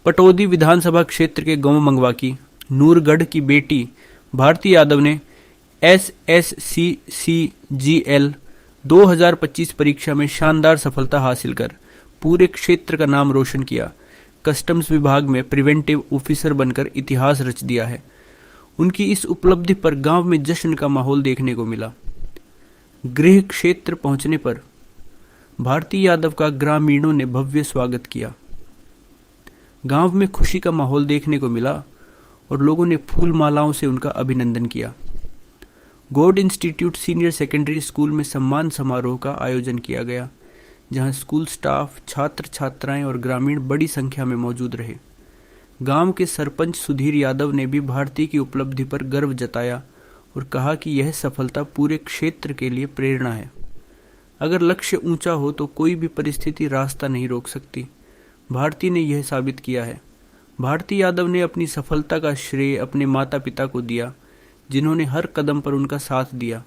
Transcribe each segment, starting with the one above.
पटौदी विधानसभा क्षेत्र के गांव मंगवाकी नूरगढ़ की बेटी भारती यादव ने SSCCGL 2025 परीक्षा में शानदार सफलता हासिल कर पूरे क्षेत्र का नाम रोशन किया। कस्टम्स विभाग में प्रिवेंटिव ऑफिसर बनकर इतिहास रच दिया है। उनकी इस उपलब्धि पर गांव में जश्न का माहौल देखने को मिला। गृह क्षेत्र पहुंचने पर भारती यादव का ग्रामीणों ने भव्य स्वागत किया। गांव में खुशी का माहौल देखने को मिला और लोगों ने फूल मालाओं से उनका अभिनंदन किया। God institute senior secondary school में सम्मान समारोह का आयोजन किया गया, जहां स्कूल स्टाफ, छात्र छात्राएं और ग्रामीण बड़ी संख्या में मौजूद रहे। गांव के सरपंच सुधीर यादव ने भी भारती की उपलब्धि पर गर्व जताया और कहा कि यह सफलता पूरे क्षेत्र के लिए प्रेरणा है। अगर लक्ष्य ऊंचा हो तो कोई भी परिस्थिति रास्ता नहीं रोक सकती। भारती ने यह साबित किया है। भारती यादव ने अपनी सफलता का श्रेय अपने माता पिता को दिया, जिन्होंने हर कदम पर उनका साथ दिया।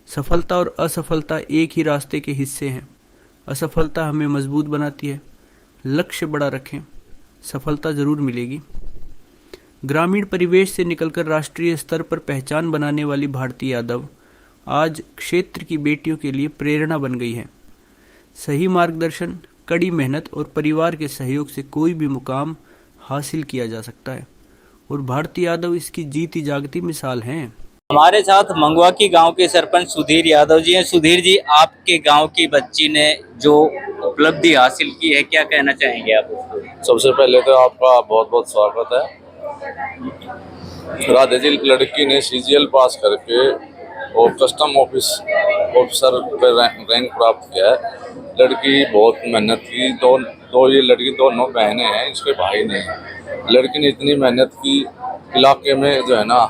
सफलता और असफलता एक ही रास्ते के हिस्से हैं। असफलता हमें मजबूत बनाती है। लक्ष्य बड़ा रखें, सफलता जरूर मिलेगी। ग्रामीण परिवेश से निकलकर राष्ट्रीय स्तर पर पहचान बनाने वाली भारती यादव आज क्षेत्र की बेटियों के लिए प्रेरणा बन गई है। सही मार्गदर्शन, कड़ी मेहनत और परिवार के सहयोग से कोई भी मुकाम हासिल किया जा सकता है और भारती यादव इसकी जीती जागती मिसाल हैं। हमारे साथ मंगवाकी गांव के सरपंच सुधीर यादव जी हैं। सुधीर जी, आपके गांव की बच्ची ने जो उपलब्धि हासिल की है, क्या कहना चाहेंगे आप उसको? सबसे पहले तो आपका बहुत बहुत स्वागत है। राधे जी लड़की ने CGL पास करके और कस्टम ऑफिसर पर रैंक प्राप्त किया है। लड़की बहुत मेहनत की। ये लड़की दोनों बहनें हैं, इसके भाई नहीं है। लड़की ने इतनी मेहनत की, इलाके में जो है ना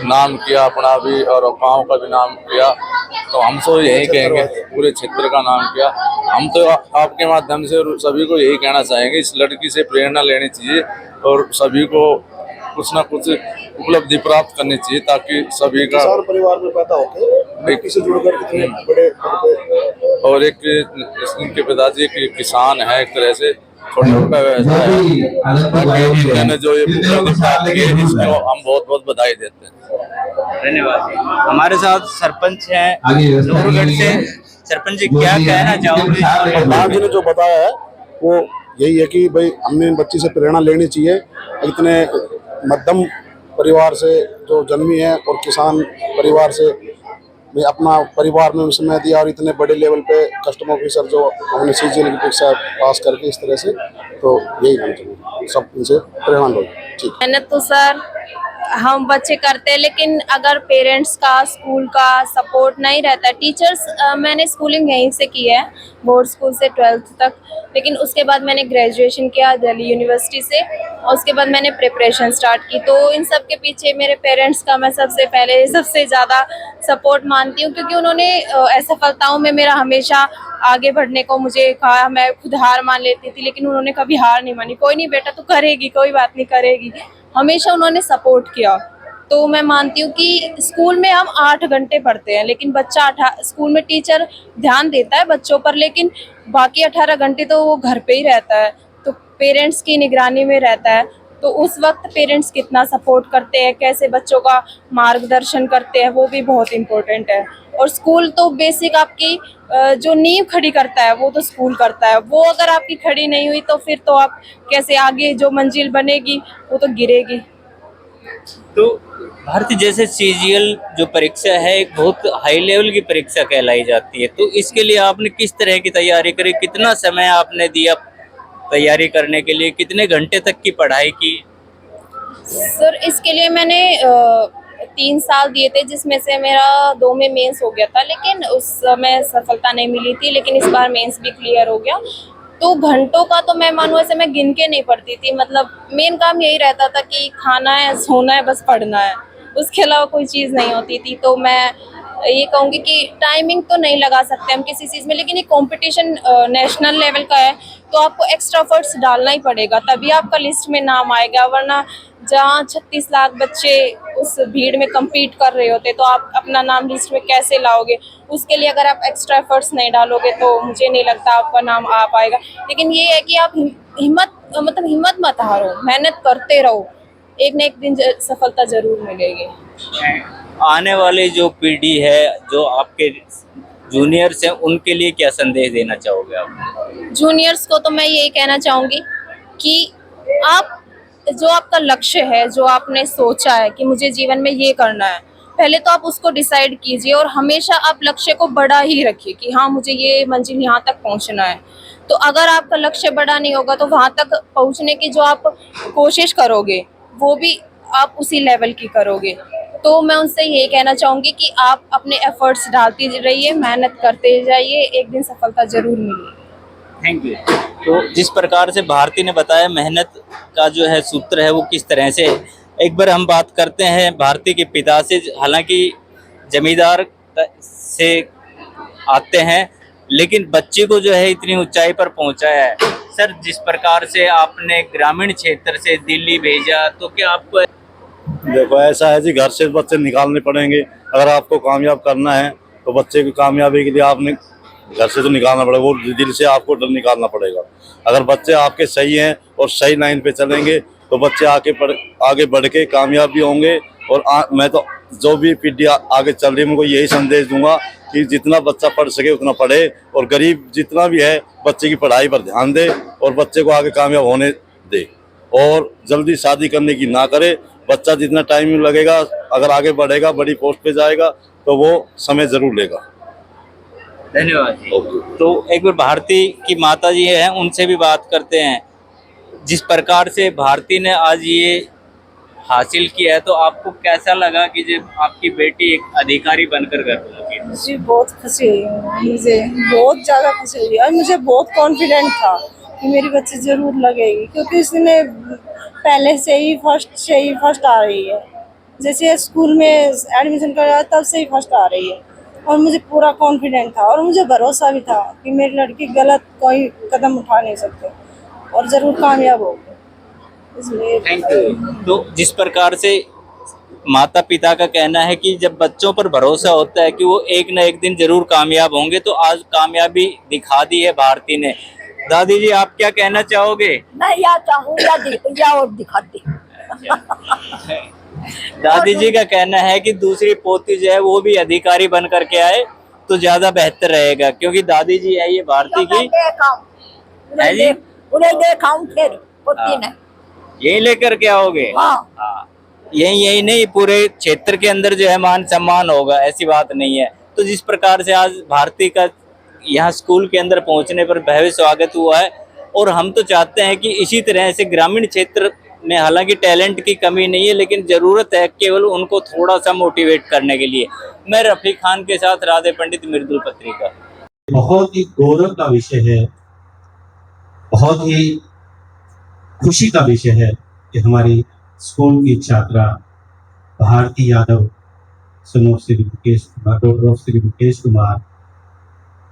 नाम किया अपना भी और गाँव का भी नाम किया। तो हम तो यही कहेंगे, पूरे क्षेत्र का नाम किया। हम तो आपके माध्यम से सभी को यही कहना चाहेंगे, इस लड़की से प्रेरणा लेनी चाहिए और सभी को कुछ ना कुछ उपलब्धि प्राप्त करनी चाहिए, ताकि सभी का परिवार में पैदा होकर किसी जुड़कर कितने बड़े और एक इनके पिताजी एक किसान है, एक तरह से छोटा मोटा व्यवसाय है। जो ये इसको हम बहुत बहुत बधाई देते हैं। धन्यवाद। हमारे साथ सरपंच हैं नूरगढ़ से। सरपंच जी, क्या कहना चाहोगे? जी ने जो बताया है वो यही है कि भाई हमने बच्ची से प्रेरणा लेनी चाहिए। इतने मध्यम परिवार से जो जन्मी है और किसान परिवार से मैं अपना परिवार में समय दिया और इतने बड़े लेवल पे कस्टम ऑफिसर जो हमने CGL की परीक्षा पास करके इस तरह से, तो यही हम चाहिए सब इनसे प्रेरणा लो। ठीक, मेहनत तो सर हम बच्चे करते हैं, लेकिन अगर पेरेंट्स का, स्कूल का सपोर्ट नहीं रहता है, टीचर्स, मैंने स्कूलिंग यहीं से की है, बोर्ड स्कूल से 12th तक, लेकिन उसके बाद मैंने ग्रेजुएशन किया दिल्ली यूनिवर्सिटी से और उसके बाद मैंने प्रिपरेशन स्टार्ट की। तो इन सब के पीछे मेरे पेरेंट्स का मैं सबसे ज़्यादा सपोर्ट मानती हूँ, क्योंकि उन्होंने असफलताओं में मेरा हमेशा आगे बढ़ने को मुझे कहा। मैं खुद हार मान लेती थी, लेकिन उन्होंने कभी हार नहीं मानी। कोई नहीं बेटा, तू करेगी, कोई बात नहीं, करेगी, हमेशा उन्होंने सपोर्ट किया। तो मैं मानती हूँ कि स्कूल में हम 8 घंटे पढ़ते हैं, लेकिन बच्चा स्कूल में टीचर ध्यान देता है बच्चों पर, लेकिन बाकी 18 घंटे तो वो घर पे ही रहता है, तो पेरेंट्स की निगरानी में रहता है। तो उस वक्त पेरेंट्स कितना सपोर्ट करते हैं, कैसे बच्चों का मार्गदर्शन करते हैं, वो भी बहुत इम्पोर्टेंट है। और स्कूल तो बेसिक आपकी जो नींव खड़ी करता है वो तो स्कूल करता है। वो अगर आपकी खड़ी नहीं हुई तो फिर तो आप कैसे आगे जो मंजिल बनेगी वो तो गिरेगी। तो भारती, जैसे CGL जो परीक्षा है एक बहुत हाई लेवल की परीक्षा कहलाई जाती है, तो इसके लिए आपने किस तरह की तैयारी करी? कितना समय आपने दिया तैयारी करने के लिए? कितने घंटे तक की पढ़ाई की? सर, इसके लिए मैंने 3 साल दिए थे, जिसमें से मेरा 2 में मेंस हो गया था, लेकिन उस समय सफलता नहीं मिली थी, लेकिन इस बार मेंस भी क्लियर हो गया। तो घंटों का तो मैं मानूँ ऐसे मैं गिन के नहीं पढ़ती थी, मतलब मेन काम यही रहता था कि खाना है, सोना है, बस पढ़ना है, उसके अलावा कोई चीज़ नहीं होती थी। तो मैं ये कहूँगी कि टाइमिंग तो नहीं लगा सकते हम किसी चीज़ में, लेकिन ये कंपटीशन नेशनल लेवल का है तो आपको एक्स्ट्रा एफर्ट्स डालना ही पड़ेगा, तभी आपका लिस्ट में नाम आएगा। वरना जहाँ 36 लाख बच्चे उस भीड़ में compete कर रहे होते तो आप अपना नाम लिस्ट में कैसे लाओगे? उसके लिए अगर आप एक्स्ट्रा एफर्ट्स नहीं डालोगे तो मुझे नहीं लगता आपका नाम आ पाएगा। लेकिन ये है कि आप हिम्मत मत हारो, मेहनत करते रहो, एक ना एक दिन सफलता जरूर मिलेगी। आने वाली जो पीढ़ी है, जो आपके जूनियर्स हैं, उनके लिए क्या संदेश देना चाहोगे आप? जूनियर्स को तो मैं यही कहना चाहूँगी कि आप जो आपका लक्ष्य है, जो आपने सोचा है कि मुझे जीवन में ये करना है, पहले तो आप उसको डिसाइड कीजिए और हमेशा आप लक्ष्य को बड़ा ही रखिए कि हाँ मुझे ये मंजिल यहाँ तक पहुँचना है। तो अगर आपका लक्ष्य बड़ा नहीं होगा तो वहाँ तक पहुँचने की जो आप कोशिश करोगे वो भी आप उसी लेवल की करोगे। तो मैं उनसे यही कहना चाहूँगी कि आप अपने एफर्ट्स डालते रहिए, मेहनत करते जाइए, एक दिन सफलता जरूर मिलेगी। Thank you. तो जिस प्रकार से भारती ने बताया मेहनत का जो है सूत्र है वो किस तरह से, एक बार हम बात करते हैं भारती के पिता से। हालांकि जमींदार से आते हैं लेकिन बच्चे को जो है इतनी ऊंचाई पर पहुंचाया है। सर, जिस प्रकार से आपने ग्रामीण क्षेत्र से दिल्ली भेजा, तो क्या आपको देखो ऐसा है जी, घर से बच्चे निकालने पड़ेंगे। अगर आपको कामयाब करना है तो बच्चे की कामयाबी के लिए आपने घर से तो निकालना पड़ेगा, वो दिल से आपको डर निकालना पड़ेगा। अगर बच्चे आपके सही हैं और सही लाइन पे चलेंगे तो बच्चे आगे बढ़ के कामयाब भी होंगे। और मैं तो जो भी पीढ़ी आगे चल रही है उनको यही संदेश दूंगा कि जितना बच्चा पढ़ सके उतना पढ़े, और गरीब जितना भी है बच्चे की पढ़ाई पर ध्यान दे और बच्चे को आगे कामयाब होने दे, और जल्दी शादी करने की ना करे। बच्चा जितना टाइम लगेगा, अगर आगे बढ़ेगा, बड़ी पोस्ट पे जाएगा तो वो समय जरूर लेगा। धन्यवाद जी। तो एक बार भारती की माता जी हैं, उनसे भी बात करते हैं। जिस प्रकार से भारती ने आज ये हासिल किया है, तो आपको कैसा लगा कि जब आपकी बेटी एक अधिकारी बनकर घर पहुंची? जी बहुत खुशी हुई, मुझे बहुत ज़्यादा खुशी हुई और मुझे बहुत कॉन्फिडेंट था कि मेरी बच्ची ज़रूर लगेगी, क्योंकि इसने पहले से ही फर्स्ट आ रही है। जैसे स्कूल में एडमिशन कराया तब से ही फर्स्ट आ रही है और मुझे पूरा कॉन्फिडेंट था और मुझे भरोसा भी था कि मेरी लड़की गलत कोई कदम उठा नहीं सकते और ज़रूर कामयाब होगी, इसलिए। Thank you. तो जिस प्रकार से माता पिता का कहना है कि जब बच्चों पर भरोसा होता है कि वो एक न एक दिन जरूर कामयाब होंगे, तो आज कामयाबी दिखा दी है भारती ने। दादी जी, आप क्या कहना चाहोगे? मैं या चाहूँगा या और दिखाती। दादी जी का कहना है कि दूसरी पोती जो है वो भी अधिकारी बन करके आए तो ज्यादा बेहतर रहेगा, क्योंकि दादी जी है ये भारती की। है जी? उन्हें देखाऊं फिर पोती ने यही लेकर के आओगे? हाँ। यही नहीं, पूरे क्षेत्र के अंदर जो है मान सम्मान होगा, ऐसी बात नहीं है। तो जिस प्रकार से आज भारती का यहाँ स्कूल के अंदर पहुंचने पर भव्य स्वागत हुआ है, और हम तो चाहते हैं कि इसी तरह से ग्रामीण क्षेत्र में, हालांकि टैलेंट की कमी नहीं है, लेकिन जरूरत है केवल उनको थोड़ा सा मोटिवेट करने के लिए। मैं रफी खान के साथ राधे पंडित, मृदुल पत्रिका। बहुत ही गौरव का विषय है, बहुत ही खुशी का विषय है कि हमारी स्कूल की छात्रा Bharti Yadav, son of Shri Mukesh Kumar, daughter of Shri Mukesh Kumar,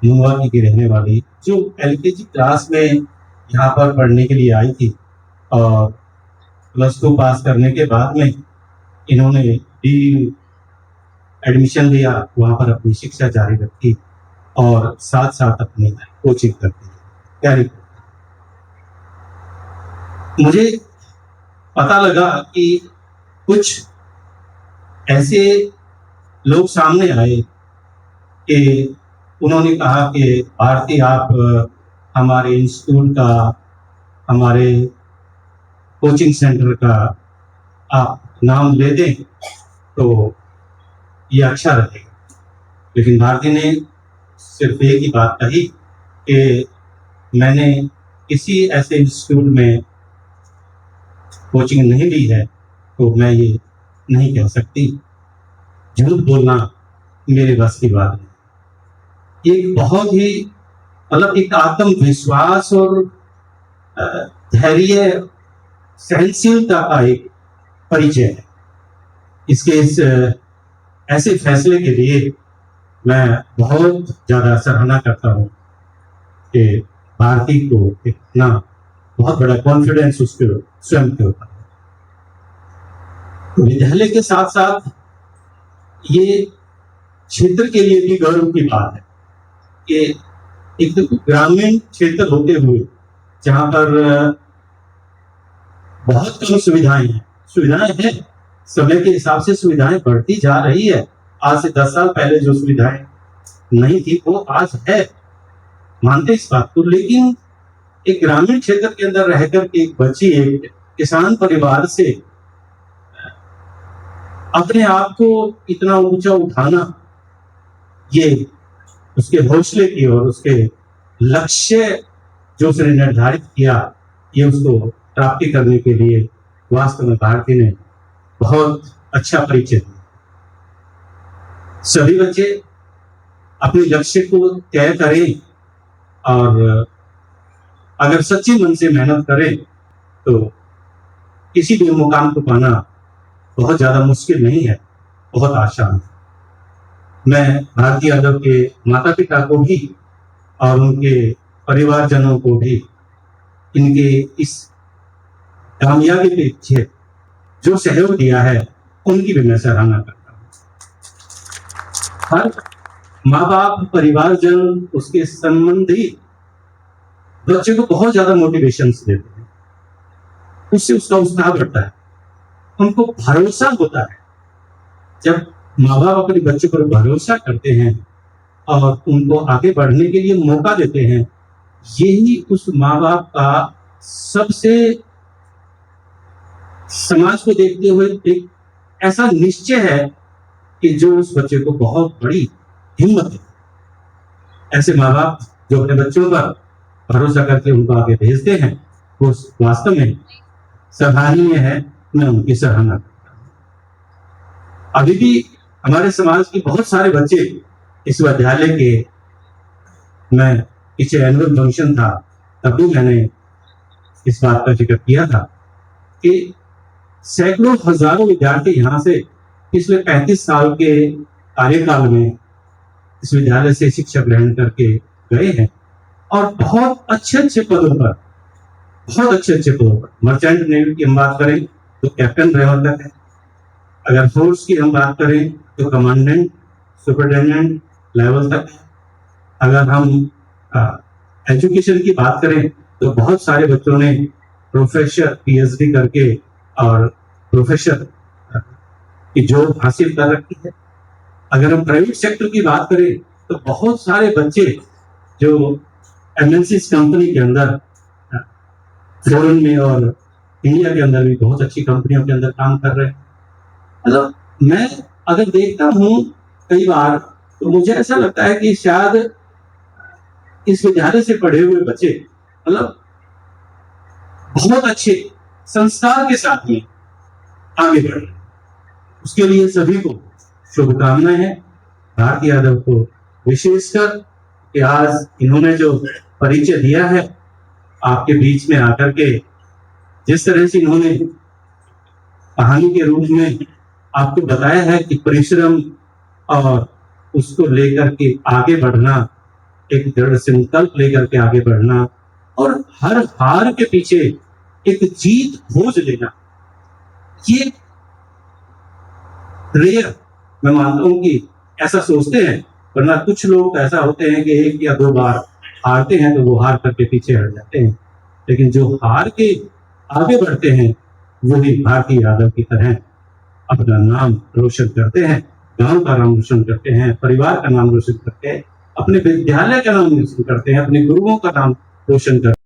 Mungwani की रहने वाली, जो एलकेजी क्लास में यहाँ पर पढ़ने के लिए आई थी और +2 पास करने के बाद में इन्होंने एडमिशन लिया, वहाँ पर अपनी शिक्षा जारी रखी और साथ साथ अपनी कोचिंग करती है, तैयारी करती। मुझे पता लगा कि कुछ ऐसे लोग सामने आए कि उन्होंने कहा कि भारती, आप हमारे इंस्टीट्यूट का, हमारे कोचिंग सेंटर का आप नाम ले दें तो ये अच्छा रहेगा। लेकिन भारती ने सिर्फ एक ही बात कही कि मैंने किसी ऐसे इंस्टीट्यूट में कोचिंग नहीं ली है तो मैं ये नहीं कह सकती, झूठ बोलना मेरे बस की बात नहीं। एक बहुत ही मतलब एक आत्मविश्वास और धैर्य, सहनशीलता का एक परिचय है। इसके इस ऐसे फैसले के लिए मैं बहुत ज़्यादा सराहना करता हूँ कि भारती को इतना बहुत बड़ा कॉन्फिडेंस उसके स्वयं के ऊपर है। विद्यालय के साथ साथ ये क्षेत्र के लिए भी गौरव की बात है कि एक ग्रामीण क्षेत्र होते हुए जहाँ पर बहुत कम सुविधाएं हैं, समय के हिसाब से सुविधाएं बढ़ती जा रही है। आज से 10 साल पहले जो सुविधाएं नहीं थी वो आज है, मानते इस बात को। लेकिन एक ग्रामीण क्षेत्र के अंदर रहकर के एक बच्ची एक किसान परिवार से अपने आप को इतना ऊंचा उठाना, ये उसके हौसले की और उसके लक्ष्य जो उसने निर्धारित किया, ये उसको प्राप्ति करने के लिए वास्तव में भारती ने बहुत अच्छा परिचय दिया। सभी बच्चे अपने लक्ष्य को तय करें और अगर सच्चे मन से मेहनत करें तो किसी भी मुकाम को पाना बहुत ज्यादा मुश्किल नहीं है, बहुत आसान है। मैं भारती यादव के माता पिता को भी और उनके परिवारजनों को भी इनके इस कामयाबी के पीछे जो सहयोग दिया है उनकी भी मैं सराहना करता हूँ। हर माँ बाप, परिवारजन, उसके संबंधी बच्चे को बहुत ज्यादा मोटिवेशन देते हैं, उससे उसका उत्साह बढ़ता है, उनको भरोसा होता है। जब माँ बाप अपने बच्चे पर भरोसा करते हैं और उनको आगे बढ़ने के लिए मौका देते हैं, यही उस माँ बाप का सबसे समाज को देखते हुए एक ऐसा निश्चय है कि जो उस बच्चे को बहुत बड़ी हिम्मत है। ऐसे माँ बाप जो अपने बच्चों पर भरोसा करके उनको आगे भेजते हैं, वो वास्तव में सराहनीय है। मैं उनकी सराहना करता हूँ। अभी भी हमारे समाज के बहुत सारे बच्चे इस विद्यालय के, मैं पीछे एनुअल फंक्शन था तब भी मैंने इस बात का जिक्र किया था कि सैकड़ों हजारों विद्यार्थी यहाँ से पिछले 35 साल के कार्यकाल में इस विद्यालय से शिक्षा ग्रहण करके गए हैं और बहुत अच्छे पदों पर, मर्चेंट नेवी की हम बात करें तो कैप्टन लेवल तक है, अगर फोर्स की हम बात करें तो कमांडेंट, सुपरिटेंडेंट लेवल तक है। अगर हम एजुकेशन की बात करें तो बहुत सारे बच्चों ने प्रोफेसर, पीएचडी करके और प्रोफेसर की जॉब हासिल कर रखी है। अगर हम प्राइवेट सेक्टर की बात करें तो बहुत सारे बच्चे जो एमएनसी कंपनी के अंदर, फॉरेन में और इंडिया के अंदर भी बहुत अच्छी कंपनियों के अंदर काम कर रहे हैं। मतलब मैं अगर देखता हूँ कई बार तो मुझे ऐसा लगता है कि शायद इस विद्यालय से पढ़े हुए बच्चे मतलब बहुत अच्छे संस्कार के साथ में आगे बढ़े। उसके लिए सभी को शुभकामनाएं हैं। भारती यादव को विशेषकर कि आज इन्होंने जो परिचय दिया है आपके बीच में आकर के, जिस तरह से इन्होंने कहानी के रूप में आपको बताया है कि परिश्रम और उसको लेकर के आगे बढ़ना, एक दृढ़ संकल्प लेकर के आगे बढ़ना और हर हार के पीछे एक जीत खोज लेना, ये रेयर मैं मानता हूं कि ऐसा सोचते हैं। वरना कुछ लोग ऐसा होते हैं कि 1 या 2 बार हारते हैं तो वो हार करके पीछे हट जाते हैं, लेकिन जो हार के आगे बढ़ते हैं वही भारती यादव की तरह अपना नाम रोशन करते हैं, गांव का नाम रोशन करते हैं, परिवार का नाम रोशन करते हैं, अपने विद्यालय का नाम रोशन करते हैं, अपने गुरुओं का नाम रोशन करते हैं।